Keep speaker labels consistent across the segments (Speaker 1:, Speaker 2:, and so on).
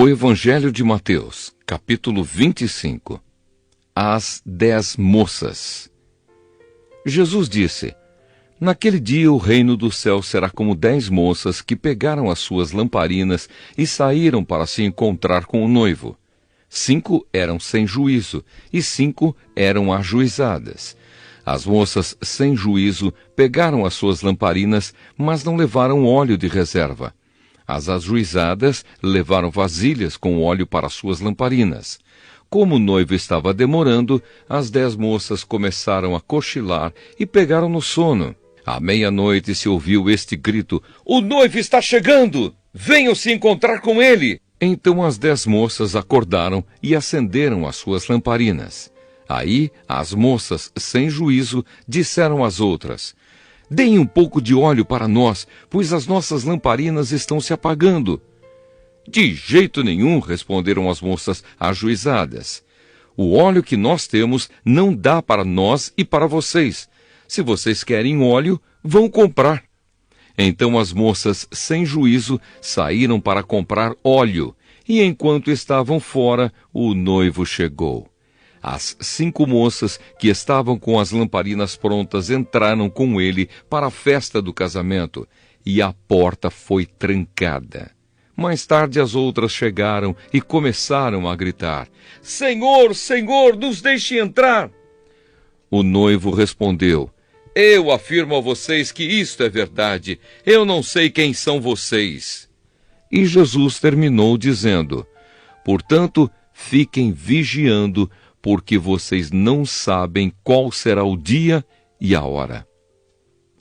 Speaker 1: O Evangelho de Mateus, capítulo 25. As 10 moças. Jesus disse: Naquele dia o reino do céu será como 10 moças que pegaram as suas lamparinas e saíram para se encontrar com o noivo. 5 eram sem juízo e 5 eram ajuizadas. As moças sem juízo pegaram as suas lamparinas, mas não levaram óleo de reserva. As ajuizadas levaram vasilhas com óleo para suas lamparinas. Como o noivo estava demorando, as 10 moças começaram a cochilar e pegaram no sono. À meia-noite se ouviu este grito: O noivo está chegando! Venham se encontrar com ele! Então as 10 moças acordaram e acenderam as suas lamparinas. Aí as moças, sem juízo, disseram às outras: Deem um pouco de óleo para nós, pois as nossas lamparinas estão se apagando. De jeito nenhum, responderam as moças ajuizadas. O óleo que nós temos não dá para nós e para vocês. Se vocês querem óleo, vão comprar. Então as moças, sem juízo, saíram para comprar óleo, e enquanto estavam fora, o noivo chegou. As 5 moças que estavam com as lamparinas prontas entraram com ele para a festa do casamento, e a porta foi trancada. Mais tarde as outras chegaram e começaram a gritar: Senhor, Senhor, nos deixe entrar! O noivo respondeu: Eu afirmo a vocês que isto é verdade. Eu não sei quem são vocês. E Jesus terminou dizendo: Portanto, fiquem vigiando, porque vocês não sabem qual será o dia e a hora.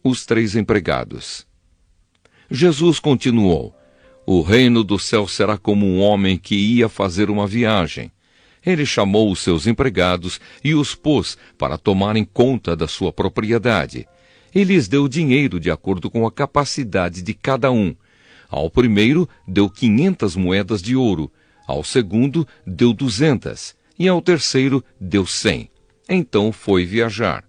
Speaker 1: Os 3 empregados. Jesus continuou: O reino do céu será como um homem que ia fazer uma viagem. Ele chamou os seus empregados e os pôs para tomarem conta da sua propriedade. E lhes deu dinheiro de acordo com a capacidade de cada um. Ao primeiro deu 500 moedas de ouro, ao segundo deu 200, e ao terceiro deu 100. Então foi viajar.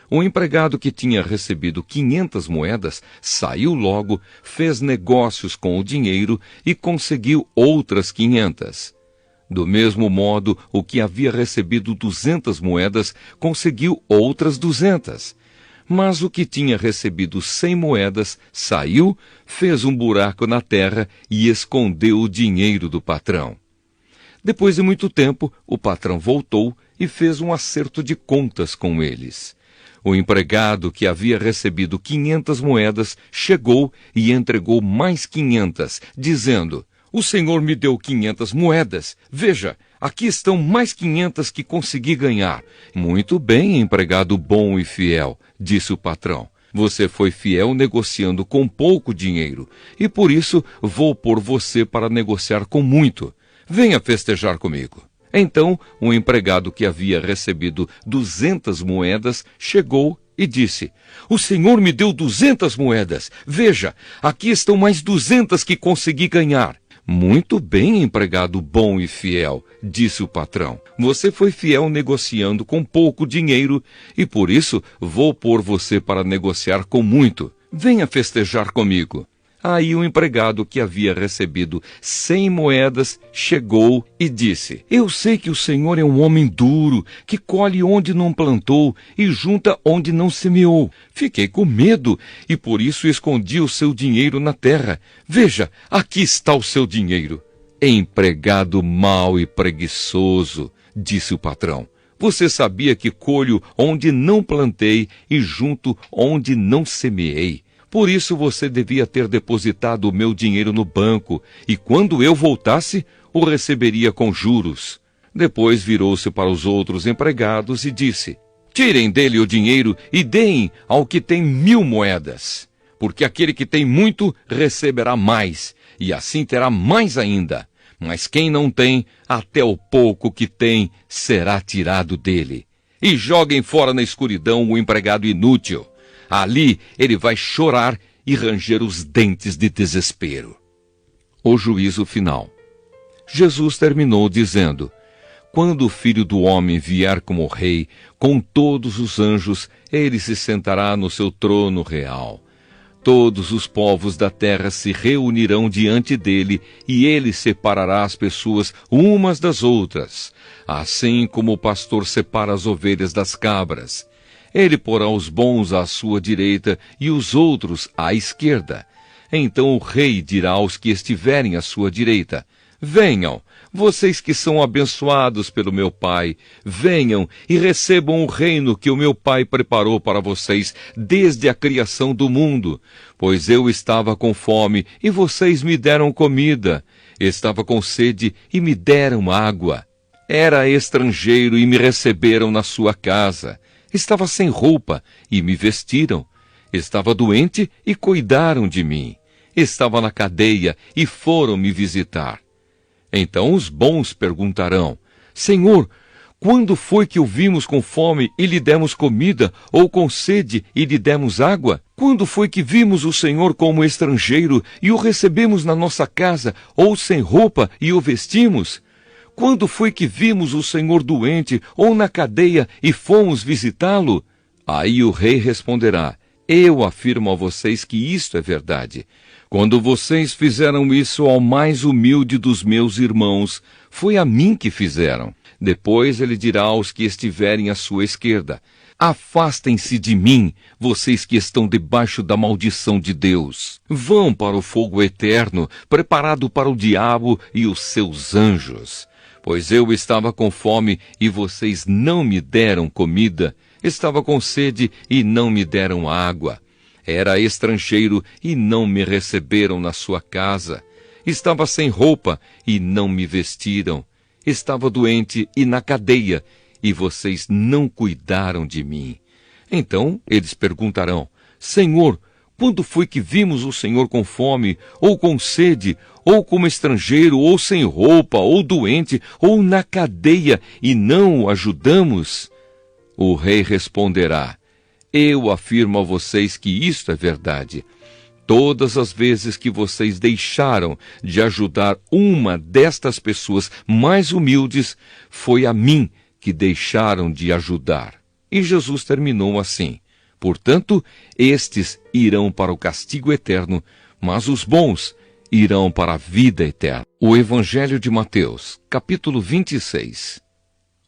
Speaker 1: O empregado que tinha recebido 500 moedas saiu logo, fez negócios com o dinheiro e conseguiu outras 500. Do mesmo modo, o que havia recebido 200 moedas conseguiu outras 200. Mas o que tinha recebido 100 moedas saiu, fez um buraco na terra e escondeu o dinheiro do patrão. Depois de muito tempo, o patrão voltou e fez um acerto de contas com eles. O empregado que havia recebido 500 moedas chegou e entregou mais 500, dizendo: O senhor me deu 500 moedas. Veja, aqui estão mais 500 que consegui ganhar. Muito bem, empregado bom e fiel, disse o patrão. Você foi fiel negociando com pouco dinheiro, e por isso vou pôr você para negociar com muito. Venha festejar comigo. Então, um empregado que havia recebido 200 moedas chegou e disse: O senhor me deu 200 moedas. Veja, aqui estão mais 200 que consegui ganhar. Muito bem, empregado bom e fiel, disse o patrão. Você foi fiel negociando com pouco dinheiro e por isso vou pôr você para negociar com muito. Venha festejar comigo. Aí o empregado que havia recebido 100 moedas chegou e disse: Eu sei que o senhor é um homem duro, que colhe onde não plantou e junta onde não semeou. Fiquei com medo e por isso escondi o seu dinheiro na terra. Veja, aqui está o seu dinheiro. Empregado mau e preguiçoso, disse o patrão. Você sabia que colho onde não plantei e junto onde não semeei. Por isso você devia ter depositado o meu dinheiro no banco, e quando eu voltasse, o receberia com juros. Depois virou-se para os outros empregados e disse: Tirem dele o dinheiro e deem ao que tem 1000 moedas. Porque aquele que tem muito receberá mais, e assim terá mais ainda. Mas quem não tem, até o pouco que tem será tirado dele. E joguem fora na escuridão o empregado inútil. Ali ele vai chorar e ranger os dentes de desespero. O juízo final. Jesus terminou dizendo: Quando o Filho do Homem vier como rei, com todos os anjos, ele se sentará no seu trono real. Todos os povos da terra se reunirão diante dele, e ele separará as pessoas umas das outras, assim como o pastor separa as ovelhas das cabras. Ele porá os bons à sua direita e os outros à esquerda. Então o rei dirá aos que estiverem à sua direita: venham, vocês que são abençoados pelo meu Pai, venham e recebam o reino que o meu Pai preparou para vocês desde a criação do mundo. Pois eu estava com fome e vocês me deram comida, estava com sede e me deram água. Era estrangeiro e me receberam na sua casa, estava sem roupa e me vestiram, estava doente e cuidaram de mim, estava na cadeia e foram me visitar. Então os bons perguntarão: Senhor, quando foi que o vimos com fome e lhe demos comida, ou com sede e lhe demos água? Quando foi que vimos o Senhor como estrangeiro e o recebemos na nossa casa, ou sem roupa e o vestimos? Quando foi que vimos o Senhor doente ou na cadeia e fomos visitá-lo? Aí o rei responderá: eu afirmo a vocês que isto é verdade. Quando vocês fizeram isso ao mais humilde dos meus irmãos, foi a mim que fizeram. Depois ele dirá aos que estiverem à sua esquerda: afastem-se de mim, vocês que estão debaixo da maldição de Deus. Vão para o fogo eterno, preparado para o diabo e os seus anjos. Pois eu estava com fome e vocês não me deram comida, estava com sede e não me deram água. Era estrangeiro e não me receberam na sua casa. Estava sem roupa e não me vestiram. Estava doente e na cadeia, e vocês não cuidaram de mim. Então eles perguntarão: Senhor, quando foi que vimos o Senhor com fome, ou com sede, ou como estrangeiro, ou sem roupa, ou doente, ou na cadeia, e não o ajudamos? O rei responderá: eu afirmo a vocês que isto é verdade. Todas as vezes que vocês deixaram de ajudar uma destas pessoas mais humildes, foi a mim que deixaram de ajudar. E Jesus terminou assim: portanto, estes irão para o castigo eterno, mas os bons irão para a vida eterna. O Evangelho de Mateus, capítulo 26.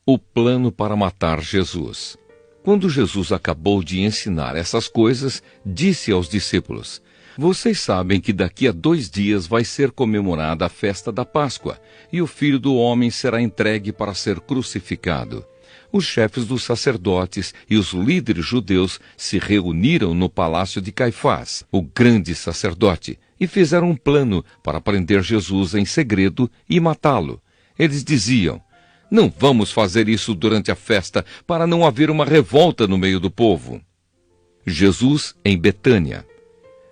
Speaker 1: O plano para matar Jesus. Quando Jesus acabou de ensinar essas coisas, disse aos discípulos: vocês sabem que daqui a 2 dias vai ser comemorada a festa da Páscoa, e o Filho do Homem será entregue para ser crucificado. Os chefes dos sacerdotes e os líderes judeus se reuniram no palácio de Caifás, o grande sacerdote, e fizeram um plano para prender Jesus em segredo e matá-lo. Eles diziam: não vamos fazer isso durante a festa, para não haver uma revolta no meio do povo. Jesus em Betânia.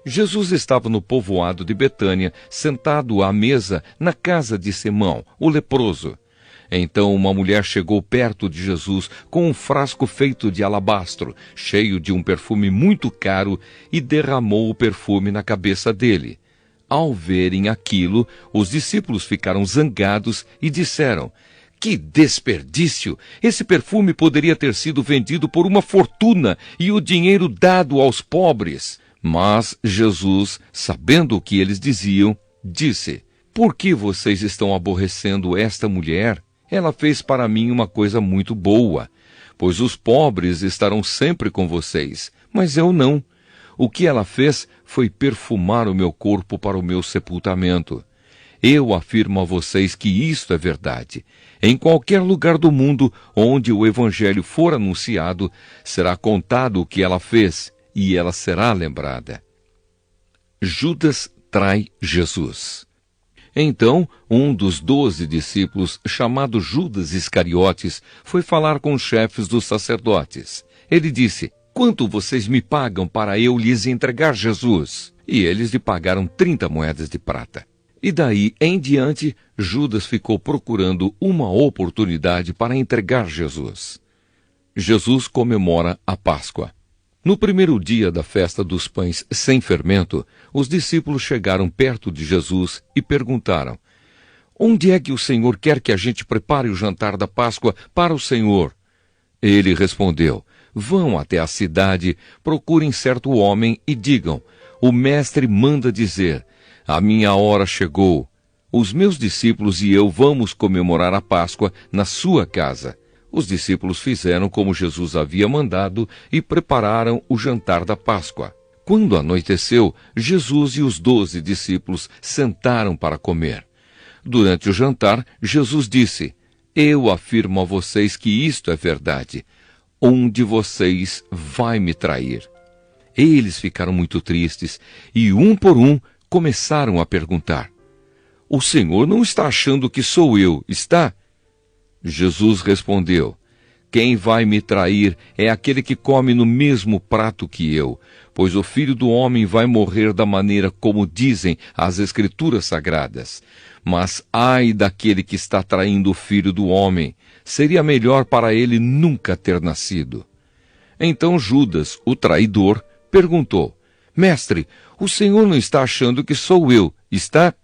Speaker 1: Jesus estava no povoado de Betânia, sentado à mesa na casa de Simão, o leproso. Então uma mulher chegou perto de Jesus com um frasco feito de alabastro, cheio de um perfume muito caro, e derramou o perfume na cabeça dele. Ao verem aquilo, os discípulos ficaram zangados e disseram: que desperdício! Esse perfume poderia ter sido vendido por uma fortuna e o dinheiro dado aos pobres. Mas Jesus, sabendo o que eles diziam, disse: por que vocês estão aborrecendo esta mulher? Ela fez para mim uma coisa muito boa, pois os pobres estarão sempre com vocês, mas eu não. O que ela fez foi perfumar o meu corpo para o meu sepultamento. Eu afirmo a vocês que isto é verdade. Em qualquer lugar do mundo onde o Evangelho for anunciado, será contado o que ela fez, e ela será lembrada. Judas trai Jesus. Então, um dos 12 discípulos, chamado Judas Iscariotes, foi falar com os chefes dos sacerdotes. Ele disse: quanto vocês me pagam para eu lhes entregar Jesus? E eles lhe pagaram 30 moedas de prata. E daí em diante, Judas ficou procurando uma oportunidade para entregar Jesus. Jesus comemora a Páscoa. No primeiro dia da festa dos pães sem fermento, os discípulos chegaram perto de Jesus e perguntaram: onde é que o Senhor quer que a gente prepare o jantar da Páscoa para o Senhor? Ele respondeu: vão até a cidade, procurem certo homem e digam: o Mestre manda dizer: a minha hora chegou. Os meus discípulos e eu vamos comemorar a Páscoa na sua casa. Os discípulos fizeram como Jesus havia mandado e prepararam o jantar da Páscoa. Quando anoiteceu, Jesus e os 12 discípulos sentaram para comer. Durante o jantar, Jesus disse: eu afirmo a vocês que isto é verdade. Um de vocês vai me trair. Eles ficaram muito tristes e, um por um, começaram a perguntar: o Senhor não está achando que sou eu, está? Jesus respondeu: quem vai me trair é aquele que come no mesmo prato que eu, pois o Filho do Homem vai morrer da maneira como dizem as Escrituras Sagradas. Mas ai daquele que está traindo o Filho do Homem, seria melhor para ele nunca ter nascido. Então Judas, o traidor, perguntou: Mestre, o Senhor não está achando que sou eu, está?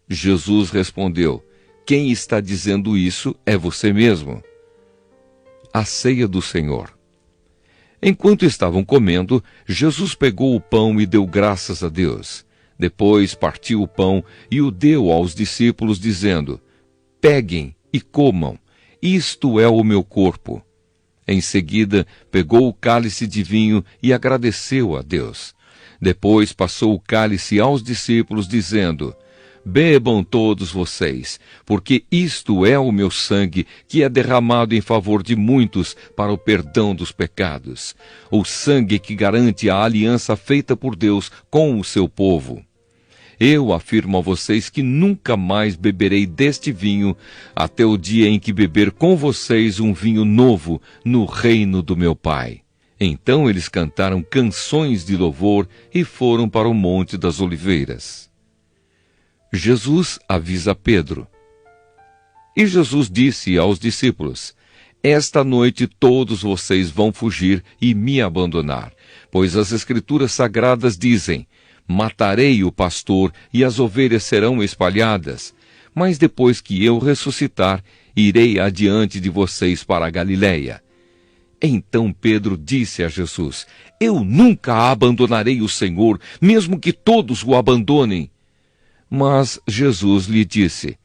Speaker 1: Jesus respondeu: quem está dizendo isso é você mesmo. A ceia do Senhor. Enquanto estavam comendo, Jesus pegou o pão e deu graças a Deus. Depois partiu o pão e o deu aos discípulos, dizendo: peguem e comam, isto é o meu corpo. Em seguida, pegou o cálice de vinho e agradeceu a Deus. Depois passou o cálice aos discípulos, dizendo: bebam todos vocês, porque isto é o meu sangue, que é derramado em favor de muitos para o perdão dos pecados. O sangue que garante a aliança feita por Deus com o seu povo. Eu afirmo a vocês que nunca mais beberei deste vinho, até o dia em que beber com vocês um vinho novo no reino do meu Pai. Então eles cantaram canções de louvor e foram para o Monte das Oliveiras. Jesus avisa Pedro. E Jesus disse aos discípulos: esta noite todos vocês vão fugir e me abandonar, pois as Escrituras Sagradas dizem: matarei o pastor e as ovelhas serão espalhadas. Mas depois que eu ressuscitar, irei adiante de vocês para a Galiléia. Então Pedro disse a Jesus: eu nunca abandonarei o Senhor, mesmo que todos o abandonem. Mas Jesus lhe disse: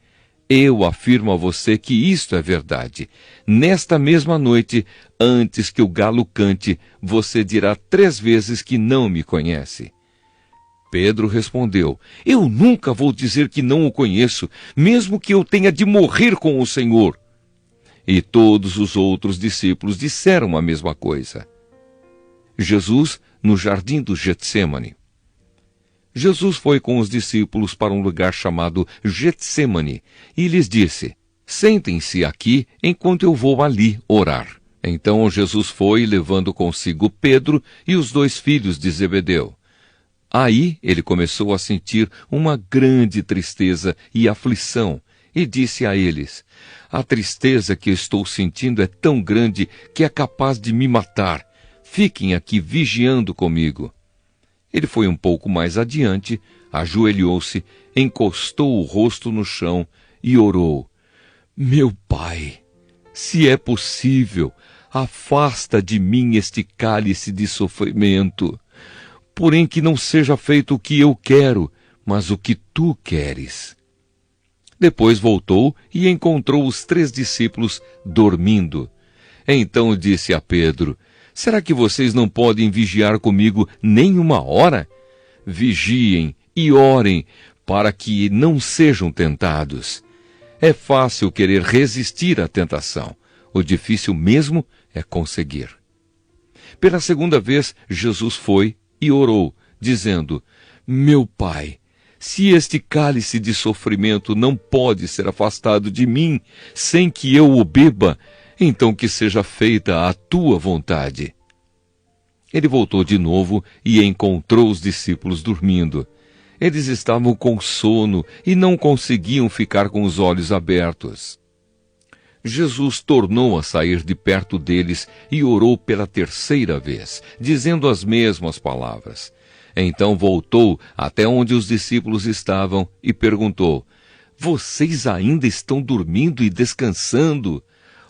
Speaker 1: eu afirmo a você que isto é verdade. Nesta mesma noite, antes que o galo cante, você dirá 3 vezes que não me conhece. Pedro respondeu: eu nunca vou dizer que não o conheço, mesmo que eu tenha de morrer com o Senhor. E todos os outros discípulos disseram a mesma coisa. Jesus no jardim do Getsêmani. Jesus foi com os discípulos para um lugar chamado Getsêmani e lhes disse: sentem-se aqui enquanto eu vou ali orar. Então Jesus foi, levando consigo Pedro e os 2 filhos de Zebedeu. Aí ele começou a sentir uma grande tristeza e aflição, e disse a eles: a tristeza que estou sentindo é tão grande que é capaz de me matar. Fiquem aqui vigiando comigo. Ele foi um pouco mais adiante, ajoelhou-se, encostou o rosto no chão e orou: meu Pai, se é possível, afasta de mim este cálice de sofrimento. Porém que não seja feito o que eu quero, mas o que tu queres. Depois voltou e encontrou os 3 discípulos dormindo. Então disse a Pedro: será que vocês não podem vigiar comigo nem 1 hora? Vigiem e orem, para que não sejam tentados. É fácil querer resistir à tentação. O difícil mesmo é conseguir. Pela 2ª vez, Jesus foi e orou, dizendo: meu Pai, se este cálice de sofrimento não pode ser afastado de mim sem que eu o beba, então que seja feita a tua vontade. Ele voltou de novo e encontrou os discípulos dormindo. Eles estavam com sono e não conseguiam ficar com os olhos abertos. Jesus tornou a sair de perto deles e orou pela 3ª vez, dizendo as mesmas palavras. Então voltou até onde os discípulos estavam e perguntou: vocês ainda estão dormindo e descansando?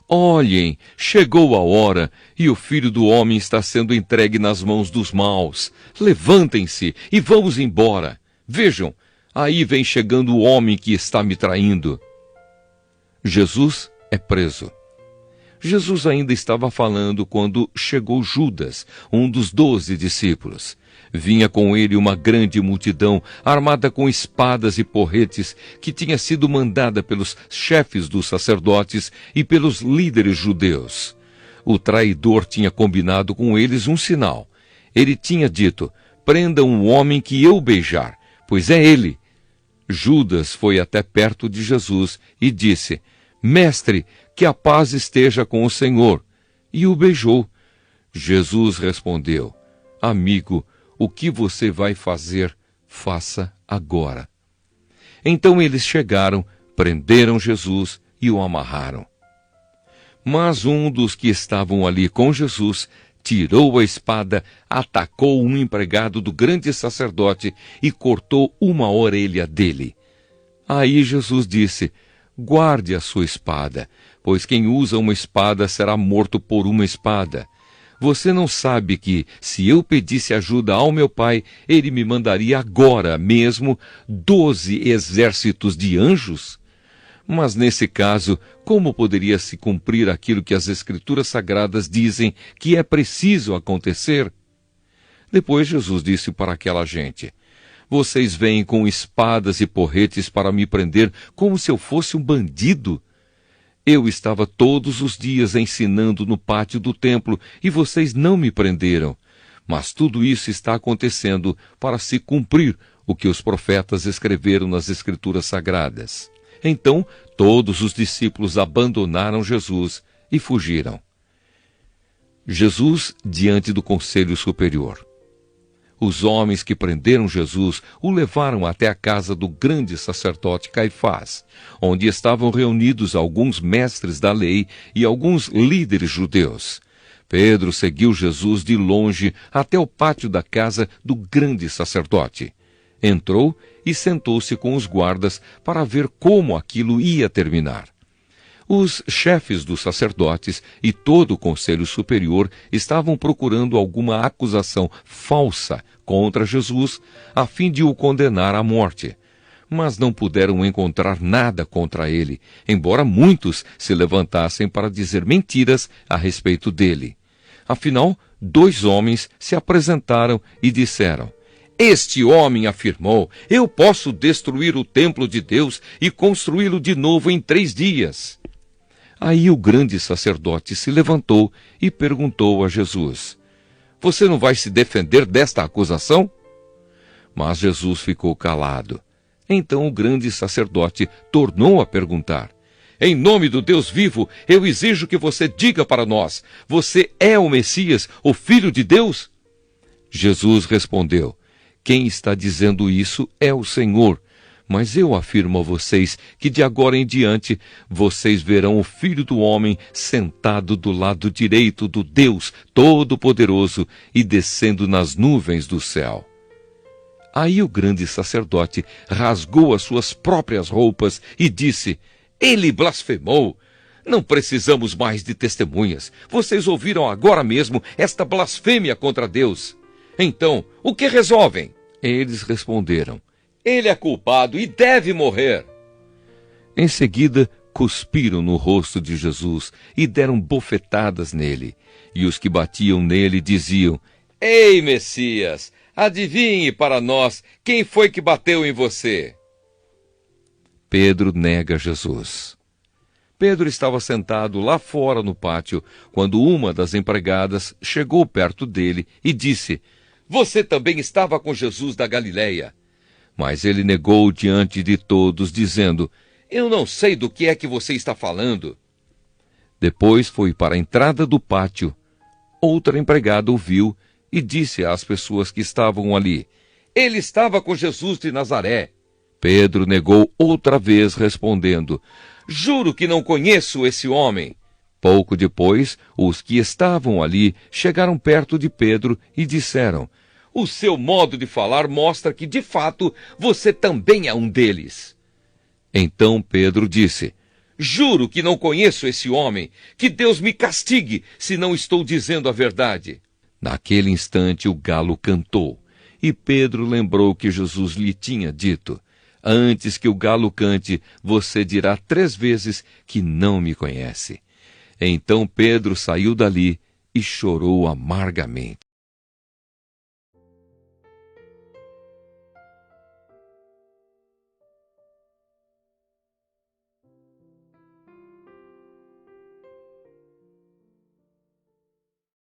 Speaker 1: Olhem, chegou a hora, e o Filho do Homem está sendo entregue nas mãos dos maus. Levantem-se e vamos embora. Vejam, aí vem chegando o homem que está me traindo. Jesus é preso. Jesus ainda estava falando quando chegou Judas, um dos 12 discípulos. Vinha com ele uma grande multidão, armada com espadas e porretes, que tinha sido mandada pelos chefes dos sacerdotes e pelos líderes judeus. O traidor tinha combinado com eles um sinal. Ele tinha dito: prendam um homem que eu beijar, pois é ele. Judas foi até perto de Jesus e disse: Mestre, que a paz esteja com o Senhor. E o beijou. Jesus respondeu: Amigo, o que você vai fazer, faça agora. Então eles chegaram, prenderam Jesus e o amarraram. Mas um dos que estavam ali com Jesus tirou a espada, atacou um empregado do grande sacerdote e cortou uma orelha dele. Aí Jesus disse: Guarde a sua espada, pois quem usa uma espada será morto por uma espada. Você não sabe que, se eu pedisse ajuda ao meu Pai, ele me mandaria agora mesmo 12 exércitos de anjos? Mas nesse caso, como poderia se cumprir aquilo que as Escrituras Sagradas dizem que é preciso acontecer? Depois Jesus disse para aquela gente: Vocês vêm com espadas e porretes para me prender como se eu fosse um bandido? Eu estava todos os dias ensinando no pátio do templo e vocês não me prenderam. Mas tudo isso está acontecendo para se cumprir o que os profetas escreveram nas Escrituras Sagradas. Então, todos os discípulos abandonaram Jesus e fugiram. Jesus diante do Conselho Superior. Os homens que prenderam Jesus o levaram até a casa do grande sacerdote Caifás, onde estavam reunidos alguns mestres da lei e alguns líderes judeus. Pedro seguiu Jesus de longe até o pátio da casa do grande sacerdote. Entrou e sentou-se com os guardas para ver como aquilo ia terminar. Os chefes dos sacerdotes e todo o conselho superior estavam procurando alguma acusação falsa contra Jesus, a fim de o condenar à morte. Mas não puderam encontrar nada contra ele, embora muitos se levantassem para dizer mentiras a respeito dele. Afinal, 2 homens se apresentaram e disseram: Este homem afirmou: Eu posso destruir o templo de Deus e construí-lo de novo em 3 dias. Aí o grande sacerdote se levantou e perguntou a Jesus: Você não vai se defender desta acusação? Mas Jesus ficou calado. Então o grande sacerdote tornou a perguntar: Em nome do Deus vivo, eu exijo que você diga para nós: Você é o Messias, o Filho de Deus? Jesus respondeu: Quem está dizendo isso é o Senhor. Mas eu afirmo a vocês que de agora em diante vocês verão o Filho do Homem sentado do lado direito do Deus Todo-Poderoso e descendo nas nuvens do céu. Aí o grande sacerdote rasgou as suas próprias roupas e disse: Ele blasfemou! Não precisamos mais de testemunhas. Vocês ouviram agora mesmo esta blasfêmia contra Deus. Então, o que resolvem? Eles responderam: Ele é culpado e deve morrer. Em seguida, cuspiram no rosto de Jesus e deram bofetadas nele. E os que batiam nele diziam: Ei, Messias, adivinhe para nós quem foi que bateu em você. Pedro nega Jesus. Pedro estava sentado lá fora no pátio, quando uma das empregadas chegou perto dele e disse: Você também estava com Jesus da Galileia. Mas ele negou diante de todos, dizendo: Eu não sei do que é que você está falando. Depois foi para a entrada do pátio. Outra empregada o viu e disse às pessoas que estavam ali: Ele estava com Jesus de Nazaré. Pedro negou outra vez, respondendo: Juro que não conheço esse homem. Pouco depois, os que estavam ali chegaram perto de Pedro e disseram: O seu modo de falar mostra que, de fato, você também é um deles. Então Pedro disse: Juro que não conheço esse homem. Que Deus me castigue se não estou dizendo a verdade. Naquele instante o galo cantou, e Pedro lembrou que Jesus lhe tinha dito: antes que o galo cante, você dirá 3 vezes que não me conhece. Então Pedro saiu dali e chorou amargamente.